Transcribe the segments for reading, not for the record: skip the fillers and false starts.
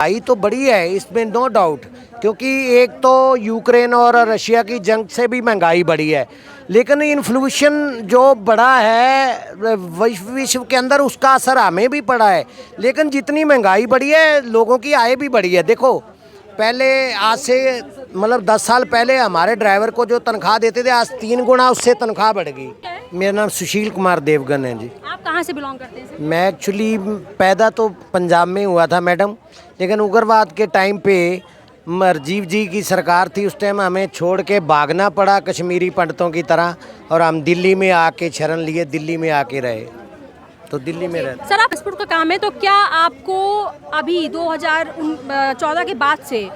आई तो बड़ी है, इसमें नो डाउट, क्योंकि एक तो यूक्रेन और रशिया की जंग से भी महंगाई बढ़ी है, लेकिन इन्फ्लेशन जो बढ़ा है विश्व के अंदर उसका असर हमें भी पड़ा है। लेकिन जितनी महंगाई बढ़ी है लोगों की आय भी बढ़ी है। देखो पहले आज से मतलब 10 साल पहले हमारे ड्राइवर को जो तनख्वाह देते थे आज 3 गुना उससे तनख्वाह बढ़ गई। मेरा नाम सुशील कुमार देवगन है जी। आप कहाँ से बिलोंग करते हैं सर? मैं एक्चुअली पैदा तो पंजाब में हुआ था मैडम, लेकिन उग्रवाद के टाइम पे राजीव जी की सरकार थी, उस टाइम हमें छोड़ के भागना पड़ा कश्मीरी पंडितों की तरह, और हम दिल्ली में आके शरण लिए, दिल्ली में आके रहे, तो दिल्ली में रहते। सर आप पासपोर्ट का काम है, तो क्या आपको अभी 2014 के बाद से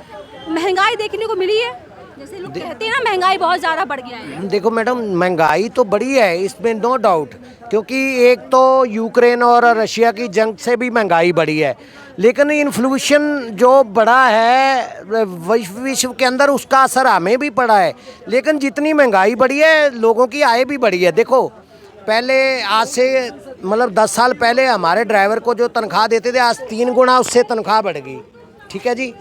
महंगाई देखने को मिली है? जैसे लोग कहते हैं ना महंगाई बहुत ज़्यादा बढ़ गया है। देखो मैडम महंगाई तो बढ़ी है, इसमें नो डाउट, क्योंकि एक तो यूक्रेन और रशिया की जंग से भी महंगाई बढ़ी है, लेकिन इन्फ्लेशन जो बढ़ा है विश्व के अंदर उसका असर हमें भी पड़ा है। लेकिन जितनी महंगाई बढ़ी है लोगों की आय भी बढ़ी है। देखो पहले आज से मतलब 10 साल पहले हमारे ड्राइवर को जो तनख्वाह देते थे आज 3 गुना उससे तनख्वाह बढ़ गई, ठीक है जी।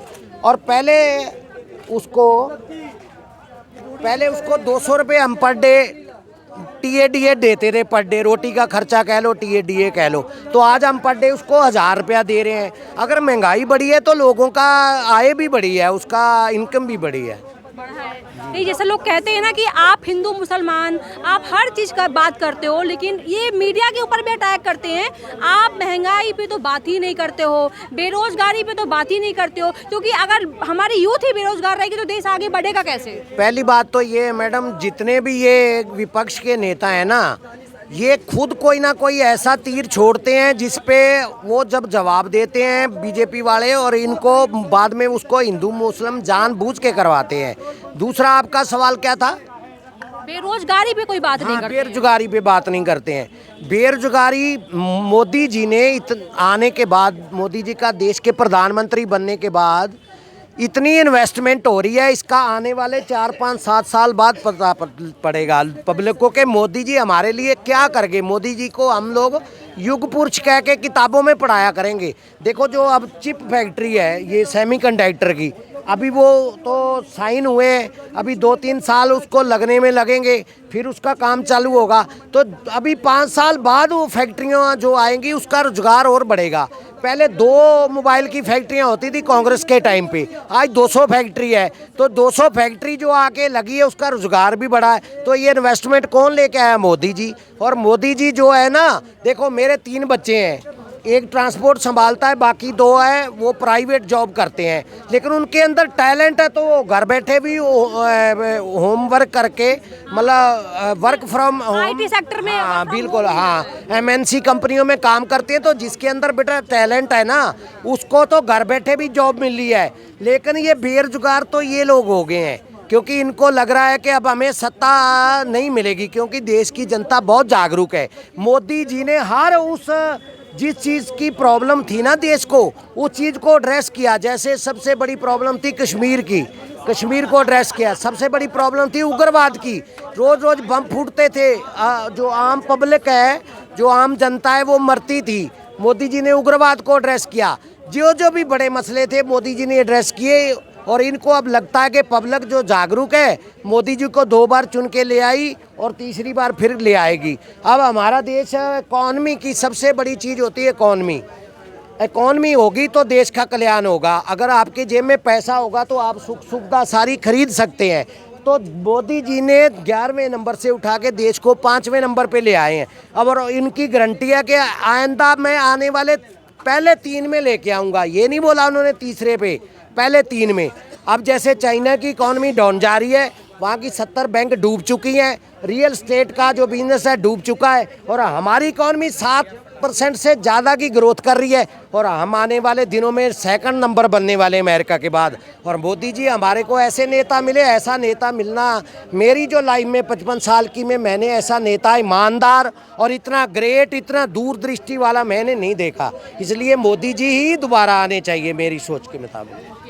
और पहले उसको 200 रुपये हम पर डे टीए देते थे, पर डे रोटी का खर्चा कह लो, टीए कह लो, तो आज हम पर डे उसको 1000 रुपया दे रहे हैं। अगर महंगाई बढ़ी है तो लोगों का आय भी बढ़ी है, उसका इनकम भी बढ़ी है। नहीं, जैसे लोग कहते हैं ना कि आप हिंदू मुसलमान आप हर चीज़ का बात करते हो, लेकिन ये मीडिया के ऊपर भी अटैक करते हैं। आप महंगाई पे तो बात ही नहीं करते हो, बेरोजगारी पे तो बात ही नहीं करते हो, क्योंकि अगर हमारी यूथ ही बेरोजगार रहेगी तो देश आगे बढ़ेगा कैसे? पहली बात तो ये मैडम, जितने भी ये विपक्ष के नेता हैं ना, ये खुद कोई ना कोई ऐसा तीर छोड़ते हैं जिस पे वो जब जवाब देते हैं बीजेपी वाले, और इनको बाद में उसको हिंदू मुस्लिम जानबूझ के करवाते हैं। दूसरा आपका सवाल क्या था? बेरोजगारी पे कोई बात नहीं करते। बेरोजगारी पे बात नहीं करते हैं। बेरोजगारी मोदी जी ने आने के बाद, मोदी जी का देश के प्रधानमंत्री बनने के बाद इतनी इन्वेस्टमेंट हो रही है, इसका आने वाले 4, 5, 7 साल बाद पता पड़ेगा पब्लिक को कि मोदी जी हमारे लिए क्या कर गए। मोदी जी को हम लोग युग पुरुष कह के किताबों में पढ़ाया करेंगे। देखो जो अब चिप फैक्ट्री है ये सेमीकंडक्टर की, अभी वो तो साइन हुए, अभी 2-3 साल उसको लगने में लगेंगे, फिर उसका काम चालू होगा, तो अभी 5 साल बाद वो फैक्ट्रियाँ जो आएंगी उसका रोजगार और बढ़ेगा। पहले 2 मोबाइल की फैक्ट्रियाँ होती थी कांग्रेस के टाइम पे, आज 200 फैक्ट्री है, तो 200 फैक्ट्री जो आके लगी है उसका रोजगार भी बढ़ा है। तो ये इन्वेस्टमेंट कौन लेके आया? मोदी जी। और मोदी जी जो है ना, देखो मेरे 3 बच्चे हैं, एक ट्रांसपोर्ट संभालता है, बाकी 2 है वो प्राइवेट जॉब करते हैं, लेकिन उनके अंदर टैलेंट है, तो वो घर बैठे भी होम वर्क करके, मतलब वर्क फ्रॉम आईटी सेक्टर में, हाँ बिल्कुल, हाँ एमएनसी कंपनियों में काम करते हैं। तो जिसके अंदर बेटा टैलेंट है ना, उसको तो घर बैठे भी जॉब मिल रही है। लेकिन ये बेरोजगार तो ये लोग हो गए हैं, क्योंकि इनको लग रहा है कि अब हमें सत्ता नहीं मिलेगी, क्योंकि देश की जनता बहुत जागरूक है। मोदी जी ने हर उस जिस चीज़ की प्रॉब्लम थी ना देश को, उस चीज़ को एड्रेस किया। जैसे सबसे बड़ी प्रॉब्लम थी कश्मीर की, कश्मीर को एड्रेस किया। सबसे बड़ी प्रॉब्लम थी उग्रवाद की, रोज़ रोज़ बम फूटते थे, जो आम पब्लिक है, जो आम जनता है वो मरती थी। मोदी जी ने उग्रवाद को एड्रेस किया। जो भी बड़े मसले थे मोदी जी ने एड्रेस किए, और इनको अब लगता है कि पब्लिक जो जागरूक है मोदी जी को 2 बार चुन के ले आई और तीसरी बार फिर ले आएगी। अब हमारा देश इकॉनमी की सबसे बड़ी चीज़ होती है इकॉनमी। इकॉनमी होगी तो देश का कल्याण होगा। अगर आपके जेब में पैसा होगा तो आप सुख सुविधा सारी खरीद सकते हैं। तो मोदी जी ने 11वें नंबर से उठा के देश को 5वें नंबर पे ले आए हैं। अब और इनकी गारंटी है कि आइंदा मैं आने वाले पहले 3 में लेके आऊँगा। ये नहीं बोला उन्होंने तीसरे पे, पहले 3 में। अब जैसे चाइना की इकॉनमी डाउन जा रही है, वहाँ की 70 बैंक डूब चुकी हैं, रियल स्टेट का जो बिजनेस है डूब चुका है, और हमारी इकॉनमी 7% से ज़्यादा की ग्रोथ कर रही है, और हम आने वाले दिनों में 2nd नंबर बनने वाले अमेरिका के बाद। और मोदी जी हमारे को ऐसे नेता मिले, ऐसा नेता मिलना मेरी जो लाइफ में 55 साल की में मैंने ऐसा नेता ईमानदार और इतना ग्रेट, इतना दूरदृष्टि वाला मैंने नहीं देखा। इसलिए मोदी जी ही दोबारा आने चाहिए मेरी सोच के मुताबिक।